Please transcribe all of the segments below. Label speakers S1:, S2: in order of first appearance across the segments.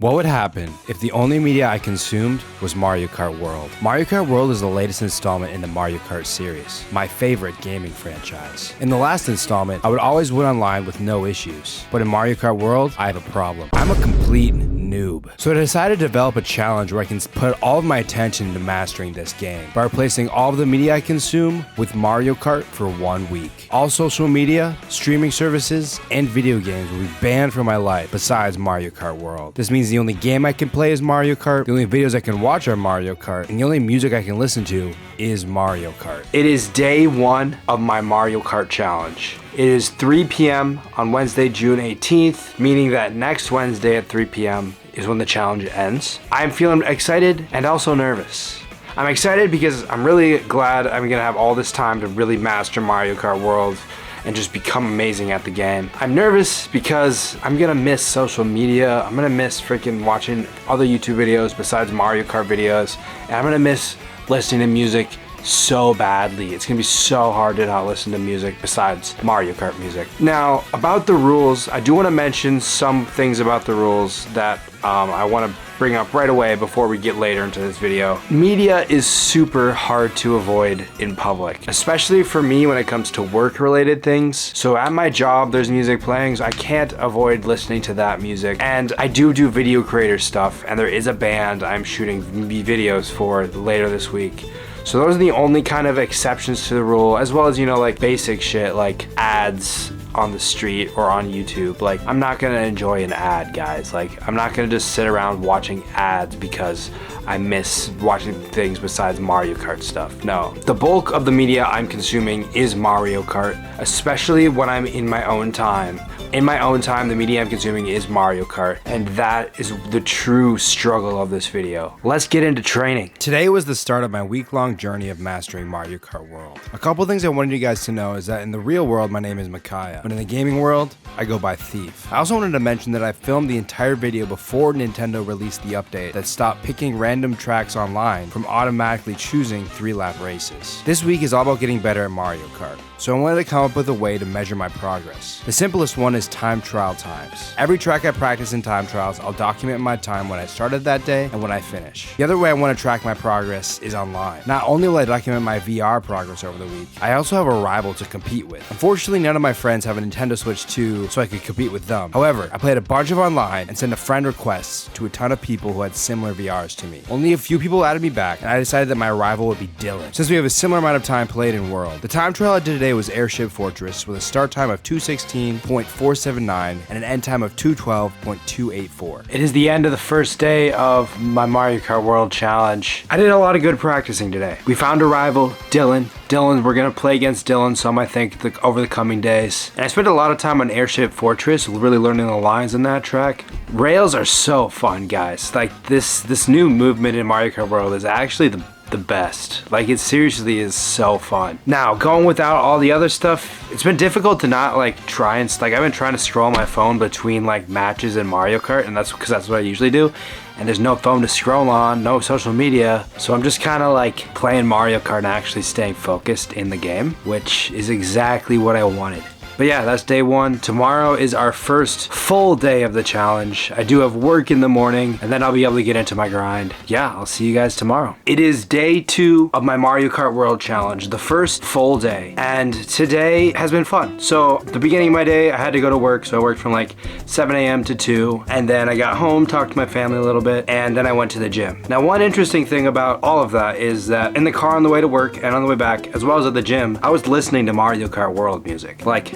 S1: What would happen if the only media I consumed was Mario Kart World? Mario Kart World is the latest installment in the Mario Kart series, my favorite gaming franchise. In the last installment, I would always win online with no issues, but in Mario Kart World, I have a problem. I'm a complete noob. So I decided to develop a challenge where I can put all of my attention into mastering this game by replacing all of the media I consume with Mario Kart for 1 week. All social media, streaming services, and video games will be banned from my life besides Mario Kart World. This means the only game I can play is Mario Kart, the only videos I can watch are Mario Kart, and the only music I can listen to is Mario Kart. It is day 1 of my Mario Kart challenge. It is 3 p.m. on Wednesday, June 18th, meaning that next Wednesday at 3 p.m. is when the challenge ends. I'm feeling excited and also nervous. I'm excited because I'm really glad I'm gonna have all this time to really master Mario Kart World and just become amazing at the game. I'm nervous because I'm gonna miss social media. I'm gonna miss freaking watching other YouTube videos besides Mario Kart videos. And I'm gonna miss listening to music so badly. It's gonna be so hard to not listen to music besides Mario Kart music. Now, about the rules, I do wanna mention some things about the rules that I wanna bring up right away before we get later into this video. Media is super hard to avoid in public, especially for me when it comes to work-related things. So at my job, there's music playing, so I can't avoid listening to that music. And I do video creator stuff, and there is a band I'm shooting videos for later this week. So those are the only kind of exceptions to the rule, as well as, you know, like basic shit like ads on the street or on YouTube. Like, I'm not gonna enjoy an ad, guys. Like, I'm not gonna just sit around watching ads because I miss watching things besides Mario Kart stuff. No. The bulk of the media I'm consuming is Mario Kart, especially when I'm in my own time. In my own time, the media I'm consuming is Mario Kart, and that is the true struggle of this video. Let's get into training. Today was the start of my week-long journey of mastering Mario Kart World. A couple things I wanted you guys to know is that in the real world, my name is Micaiah, but in the gaming world, I go by Thief. I also wanted to mention that I filmed the entire video before Nintendo released the update that stopped picking random tracks online from automatically choosing 3-lap races. This week is all about getting better at Mario Kart, so I wanted to come up with a way to measure my progress. The simplest one is time trial times. Every track I practice in time trials, I'll document my time when I started that day and when I finish. The other way I want to track my progress is online. Not only will I document my VR progress over the week, I also have a rival to compete with. Unfortunately, none of my friends have a Nintendo Switch 2, so I could compete with them. However, I played a bunch of online and sent a friend requests to a ton of people who had similar VRs to me. Only a few people added me back, and I decided that my rival would be Dylan, since we have a similar amount of time played in World. The time trial I did today was Airship Fortress with a start time of 2:16.479 and an end time of 2:12.284. It is the end of the first day of my Mario Kart World Challenge. I did a lot of good practicing today. We found a rival, Dylan. We're gonna play against Dylan some, I think, over the coming days. And I spent a lot of time on Airship Fortress, really learning the lines in that track. Rails are so fun, guys. Like, this new movement in Mario Kart World is actually the best. Like, it seriously is so fun. Now, going without all the other stuff, it's been difficult to not like try and like, I've been trying to scroll my phone between like matches in Mario Kart, and that's because that's what I usually do. And there's no phone to scroll on, no social media. So I'm just kind of like playing Mario Kart and actually staying focused in the game, which is exactly what I wanted. But yeah, that's day 1. Tomorrow is our first full day of the challenge. I do have work in the morning, and then I'll be able to get into my grind. Yeah, I'll see you guys tomorrow. It is day 2 of my Mario Kart World Challenge, the first full day. And today has been fun. So the beginning of my day, I had to go to work, so I worked from like 7 a.m. to 2. And then I got home, talked to my family a little bit, and then I went to the gym. Now, one interesting thing about all of that is that in the car on the way to work and on the way back, as well as at the gym, I was listening to Mario Kart World music. Like,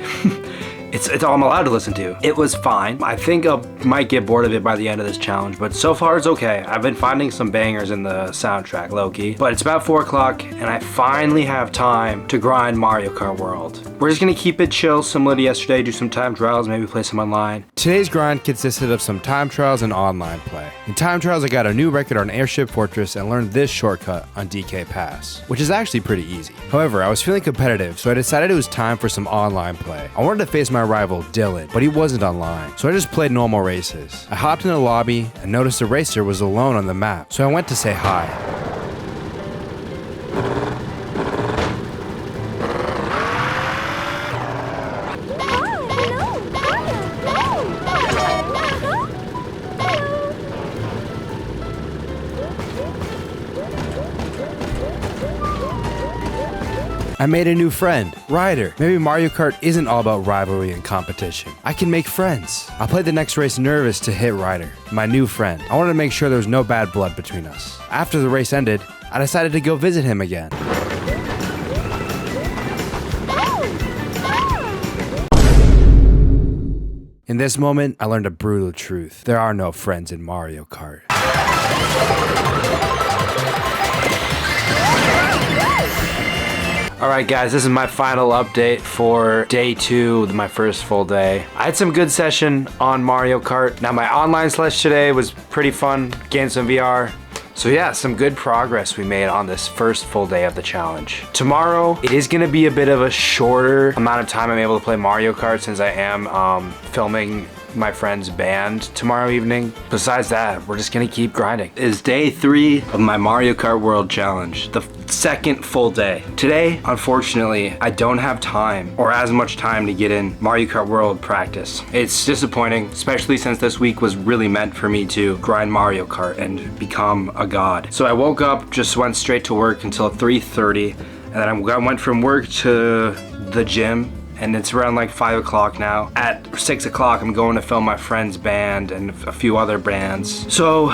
S1: it's all I'm allowed to listen to. It was fine. I think I might get bored of it by the end of this challenge, but so far it's okay. I've been finding some bangers in the soundtrack, low-key. But it's about 4 o'clock, and I finally have time to grind Mario Kart World. We're just gonna keep it chill, similar to yesterday, do some time trials, maybe play some online. Today's grind consisted of some time trials and online play. In time trials, I got a new record on Airship Fortress and learned this shortcut on DK Pass, which is actually pretty easy. However, I was feeling competitive, so I decided it was time for some online play. I wanted to face my rival, Dylan, but he wasn't online, so I just played normal races. I hopped in the lobby and noticed the racer was alone on the map, so I went to say hi. I made a new friend, Ryder. Maybe Mario Kart isn't all about rivalry and competition. I can make friends. I played the next race nervous to hit Ryder, my new friend. I wanted to make sure there was no bad blood between us. After the race ended, I decided to go visit him again. In this moment, I learned a brutal truth. There are no friends in Mario Kart. Alright guys, this is my final update for day 2, my first full day. I had some good session on Mario Kart. Now my online slash today was pretty fun, gained some VR. So yeah, some good progress we made on this first full day of the challenge. Tomorrow, it is gonna be a bit of a shorter amount of time I'm able to play Mario Kart since I am filming my friend's band tomorrow evening. Besides that, we're just gonna keep grinding. It is day 3 of my Mario Kart World Challenge, the second full day. Today, unfortunately, I don't have time or as much time to get in Mario Kart World practice. It's disappointing, especially since this week was really meant for me to grind Mario Kart and become a god. So I woke up, just went straight to work until 3:30, and then I went from work to the gym, and it's around like 5 o'clock now. At 6 o'clock, I'm going to film my friend's band and a few other bands. So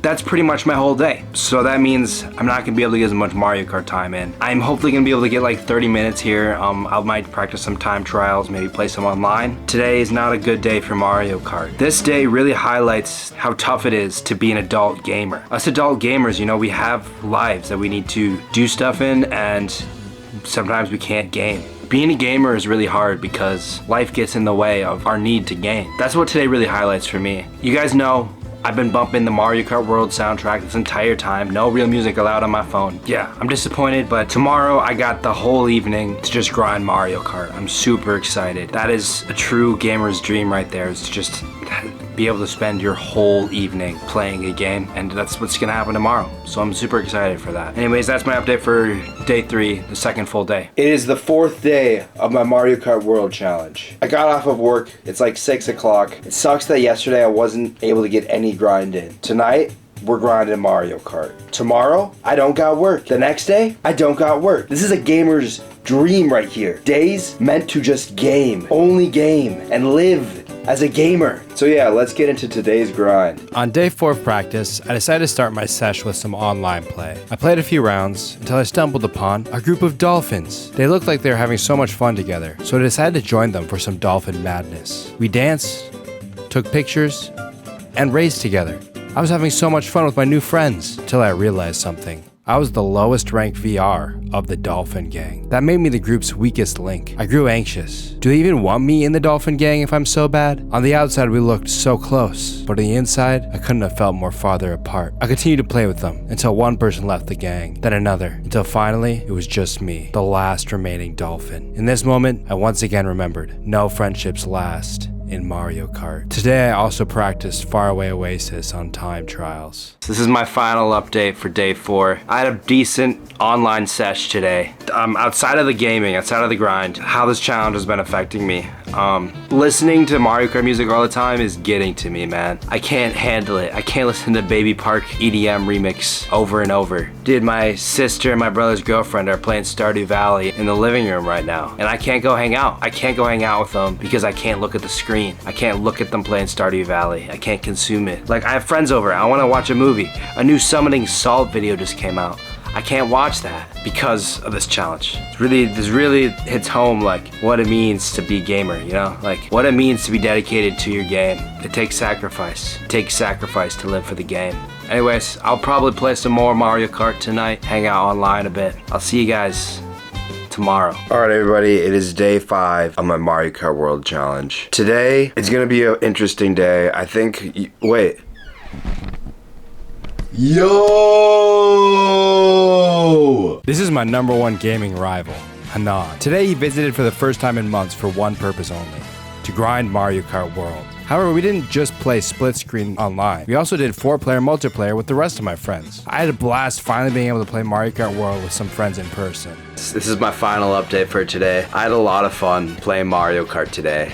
S1: that's pretty much my whole day. So that means I'm not gonna be able to get as much Mario Kart time in. I'm hopefully gonna be able to get like 30 minutes here. I might practice some time trials, maybe play some online. Today is not a good day for Mario Kart. This day really highlights how tough it is to be an adult gamer. Us adult gamers, you know, we have lives that we need to do stuff in, and sometimes we can't game. Being a gamer is really hard because life gets in the way of our need to game. That's what today really highlights for me. You guys know I've been bumping the Mario Kart World soundtrack this entire time. No real music allowed on my phone. Yeah, I'm disappointed, but tomorrow I got the whole evening to just grind Mario Kart. I'm super excited. That is a true gamer's dream right there, is to just be able to spend your whole evening playing a game, and that's what's gonna happen tomorrow. So I'm super excited for that. Anyways, that's my update for day 3, the second full day. It is the 4th day of my Mario Kart World Challenge. I got off of work, it's like 6 o'clock. It sucks that yesterday I wasn't able to get any grind in. Tonight, we're grinding Mario Kart. Tomorrow, I don't got work. The next day, I don't got work. This is a gamer's dream right here. Days meant to just game, only game, and live as a gamer. So yeah, let's get into today's grind. On day 4 of practice, I decided to start my sesh with some online play. I played a few rounds until I stumbled upon a group of dolphins. They looked like they were having so much fun together, so I decided to join them for some dolphin madness. We danced, took pictures, and raced together. I was having so much fun with my new friends until I realized something. I was the lowest ranked VR of the Dolphin Gang. That made me the group's weakest link. I grew anxious. Do they even want me in the Dolphin Gang if I'm so bad? On the outside we looked so close, but on the inside I couldn't have felt more farther apart. I continued to play with them until one person left the gang, then another, until finally it was just me, the last remaining dolphin. In this moment, I once again remembered, no friendships last in Mario Kart. Today I also practiced Faraway Oasis on time trials. This is my final update for day 4. I had a decent online sesh today. Outside of the gaming, outside of the grind, how this challenge has been affecting me. Listening to Mario Kart music all the time is getting to me, man. I can't handle it. I can't listen to Baby Park EDM remix over and over. Dude, my sister and my brother's girlfriend are playing Stardew Valley in the living room right now, and I can't go hang out. I can't go hang out with them because I can't look at the screen. I can't look at them playing Stardew Valley. I can't consume it. Like, I have friends over. I want to watch a movie. A new Summoning Salt video just came out. I can't watch that because of this challenge. This really hits home, like, what it means to be a gamer, you know? Like, what it means to be dedicated to your game. It takes sacrifice. It takes sacrifice to live for the game. Anyways, I'll probably play some more Mario Kart tonight, hang out online a bit. I'll see you guys tomorrow. Alright everybody, it is day 5 of my Mario Kart World Challenge. Today, it's gonna be an interesting day. I think, wait. Yo! This is my #1 gaming rival, Hanan. Today he visited for the first time in months for one purpose only, to grind Mario Kart World. However, we didn't just play split screen online. We also did 4-player multiplayer with the rest of my friends. I had a blast finally being able to play Mario Kart World with some friends in person.
S2: This is my final update for today. I had a lot of fun playing Mario Kart today.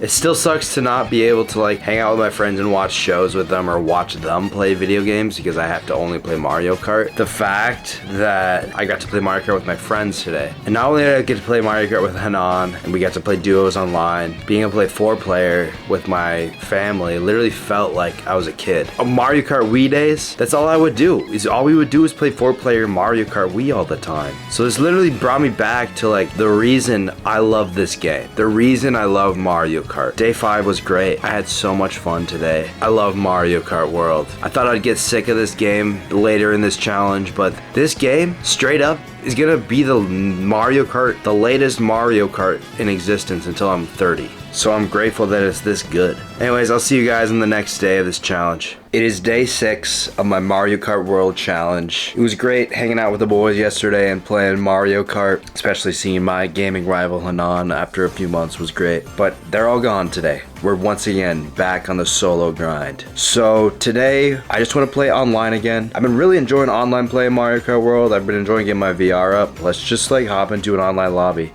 S2: It still sucks to not be able to like hang out with my friends and watch shows with them or watch them play video games because I have to only play Mario Kart. The fact that I got to play Mario Kart with my friends today, and not only did I get to play Mario Kart with Hanan, and we got to play duos online, being able to play 4-player with my family literally felt like I was a kid. On Mario Kart Wii days, that's all I would do. All we would do is play 4-player Mario Kart Wii all the time. So this literally brought me back to like the reason I love this game, the reason I love Mario Kart. Day 5 was great. I had so much fun today. I love Mario Kart World. I thought I'd get sick of this game later in this challenge, but this game straight up is gonna be the Mario Kart, the latest Mario Kart in existence until I'm 30. So I'm grateful that it's this good. Anyways, I'll see you guys on the next day of this challenge. It is day 6 of my Mario Kart World Challenge. It was great hanging out with the boys yesterday and playing Mario Kart, especially seeing my gaming rival Hanan after a few months was great. But they're all gone today. We're once again back on the solo grind. So today, I just want to play online again. I've been really enjoying online playing Mario Kart World. I've been enjoying getting my VR up. Let's just like hop into an online lobby.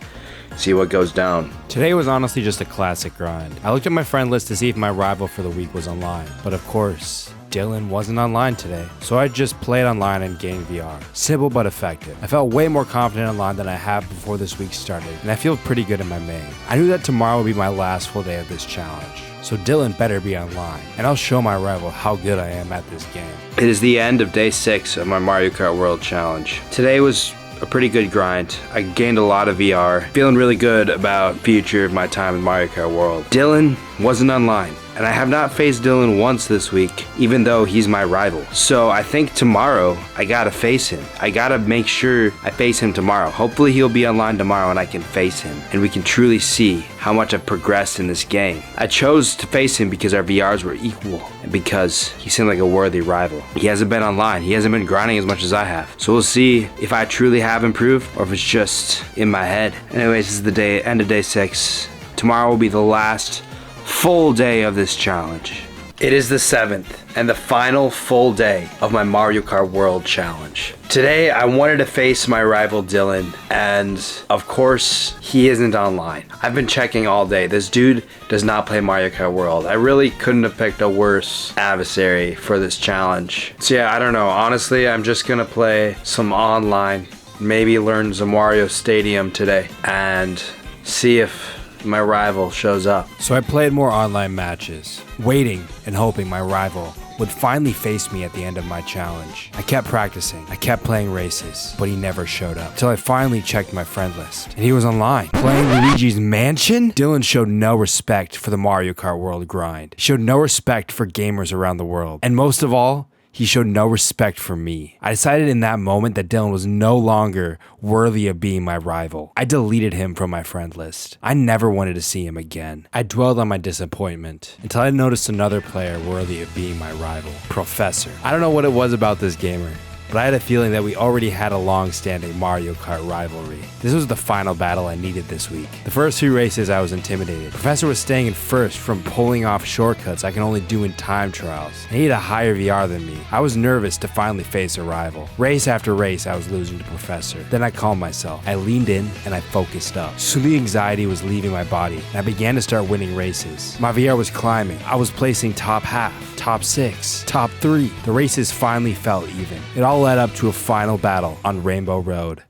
S2: See what goes down.
S1: Today was honestly just a classic grind. I looked at my friend list to see if my rival for the week was online, but of course, Dylan wasn't online today, so I just played online and gained VR. Simple but effective. I felt way more confident online than I have before this week started, and I feel pretty good in my main. I knew that tomorrow would be my last full day of this challenge, so Dylan better be online, and I'll show my rival how good I am at this game.
S2: It is the end of day 6 of my Mario Kart World Challenge. Today was a pretty good grind. I gained a lot of VR. Feeling really good about future of my time in Mario Kart World. Dylan wasn't online, and I have not faced Dylan once this week, even though he's my rival. So I think tomorrow, I gotta face him. I gotta make sure I face him tomorrow. Hopefully he'll be online tomorrow and I can face him, and we can truly see how much I've progressed in this game. I chose to face him because our VRs were equal, and because he seemed like a worthy rival. He hasn't been online. He hasn't been grinding as much as I have. So we'll see if I truly have improved or if it's just in my head. Anyways, this is the end of day 6. Tomorrow will be the last full day of this challenge. It is the 7th and the final full day of my Mario Kart World Challenge. Today I wanted to face my rival Dylan, and of course he isn't online. I've been checking all day. This dude does not play Mario Kart World. I really couldn't have picked a worse adversary for this challenge. So yeah, I don't know. Honestly, I'm just gonna play some online, maybe learn some Wario Stadium today, and see if my rival shows up.
S1: So I played more online matches, waiting and hoping my rival would finally face me at the end of my challenge. I kept practicing, I kept playing races, but he never showed up. Till I finally checked my friend list, and he was online. Playing Luigi's Mansion? Dylan showed no respect for the Mario Kart World grind. He showed no respect for gamers around the world. And most of all, he showed no respect for me. I decided in that moment that Dylan was no longer worthy of being my rival. I deleted him from my friend list. I never wanted to see him again. I dwelled on my disappointment until I noticed another player worthy of being my rival, Professor. I don't know what it was about this gamer, but I had a feeling that we already had a long-standing Mario Kart rivalry. This was the final battle I needed this week. The first 3 races I was intimidated. Professor was staying in first from pulling off shortcuts I can only do in time trials, and he had a higher VR than me. I was nervous to finally face a rival. Race after race I was losing to Professor. Then I calmed myself. I leaned in and I focused up. Soon the anxiety was leaving my body, and I began to start winning races. My VR was climbing. I was placing top half, top 6, top 3. The races finally felt even. It all led up to a final battle on Rainbow Road.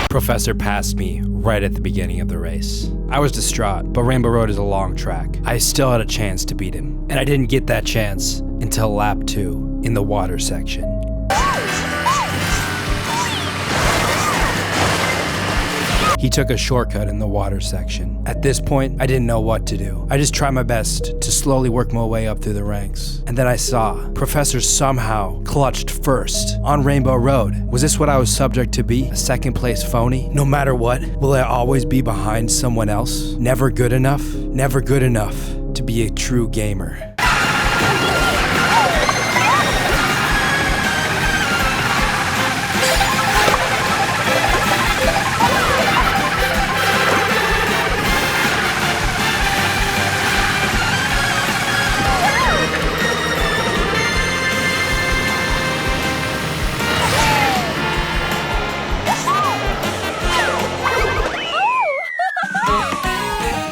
S1: Professor passed me right at the beginning of the race. I was distraught, but Rainbow Road is a long track. I still had a chance to beat him, and I didn't get that chance until lap 2 in the water section. He took a shortcut in the water section. At this point, I didn't know what to do. I just tried my best to slowly work my way up through the ranks. And then I saw Professor somehow clutched first on Rainbow Road. Was this what I was subject to be? A second place phony? No matter what, will I always be behind someone else? Never good enough? Never good enough to be a true gamer.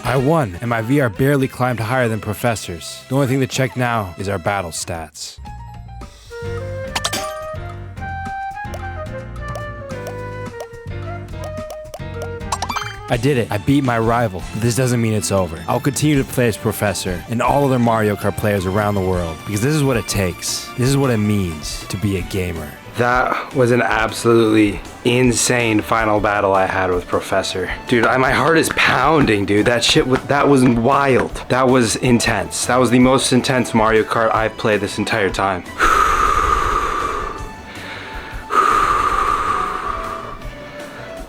S1: I won, and my VR barely climbed higher than Professor's. The only thing to check now is our battle stats. I did it. I beat my rival, but this doesn't mean it's over. I'll continue to play as Professor and all other Mario Kart players around the world, because this is what it takes. This is what it means to be a gamer. That was an absolutely insane final battle I had with Professor. Dude, my heart is pounding, dude. That was wild. That was intense. That was the most intense Mario Kart I've played this entire time.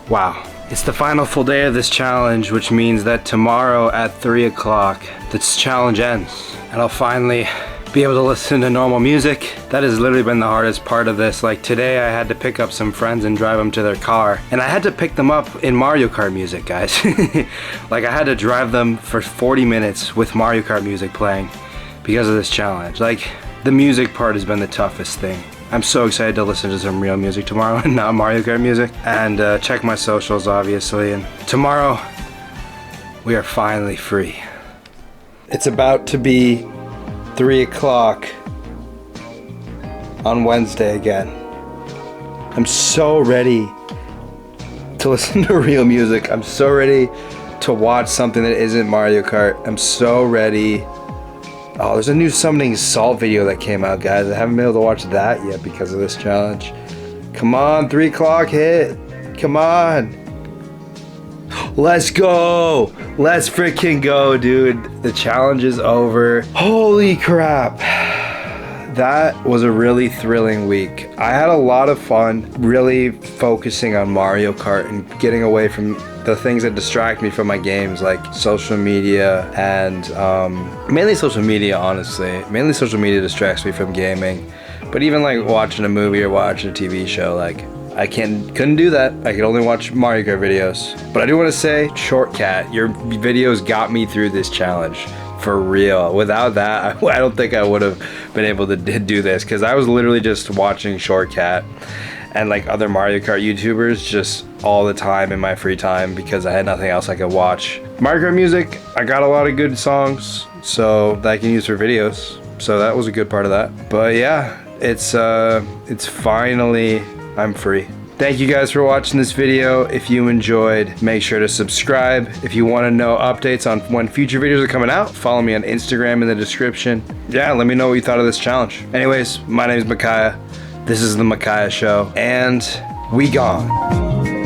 S1: Wow. It's the final full day of this challenge, which means that tomorrow at 3 o'clock, this challenge ends. And I'll finally be able to listen to normal music. That has literally been the hardest part of this. Like today I had to pick up some friends and drive them to their car, and I had to pick them up in Mario Kart music, guys. Like I had to drive them for 40 minutes with Mario Kart music playing because of this challenge. Like the music part has been the toughest thing. I'm so excited to listen to some real music tomorrow and not Mario Kart music. And check my socials, obviously. And tomorrow we are finally free. It's about to be 3 o'clock on Wednesday again. I'm so ready to listen to real music. I'm so ready to watch something that isn't Mario Kart. I'm so ready. Oh, there's a new Summoning Salt video that came out, guys. I haven't been able to watch that yet because of this challenge. Come on, 3 o'clock hit. Come on. Let's go. Let's freaking go, dude. The challenge is over. Holy crap. That was a really thrilling week. I had a lot of fun really focusing on Mario Kart and getting away from the things that distract me from my games, like social media and mainly social media, honestly. Mainly social media distracts me from gaming. But even like watching a movie or watching a TV show, like I couldn't do that. I could only watch Mario Kart videos. But I do want to say, Shortcat, your videos got me through this challenge. For real. Without that, I don't think I would have been able to do this, because I was literally just watching Shortcat and like other Mario Kart YouTubers just all the time in my free time because I had nothing else I could watch. Mario Kart music, I got a lot of good songs so that I can use for videos. So that was a good part of that. But yeah, it's finally, I'm free. Thank you guys for watching this video. If you enjoyed, make sure to subscribe. If you want to know updates on when future videos are coming out, follow me on Instagram in the description. Yeah, let me know what you thought of this challenge. Anyways, my name is Micaiah. This is The Micaiah Show, and we gone.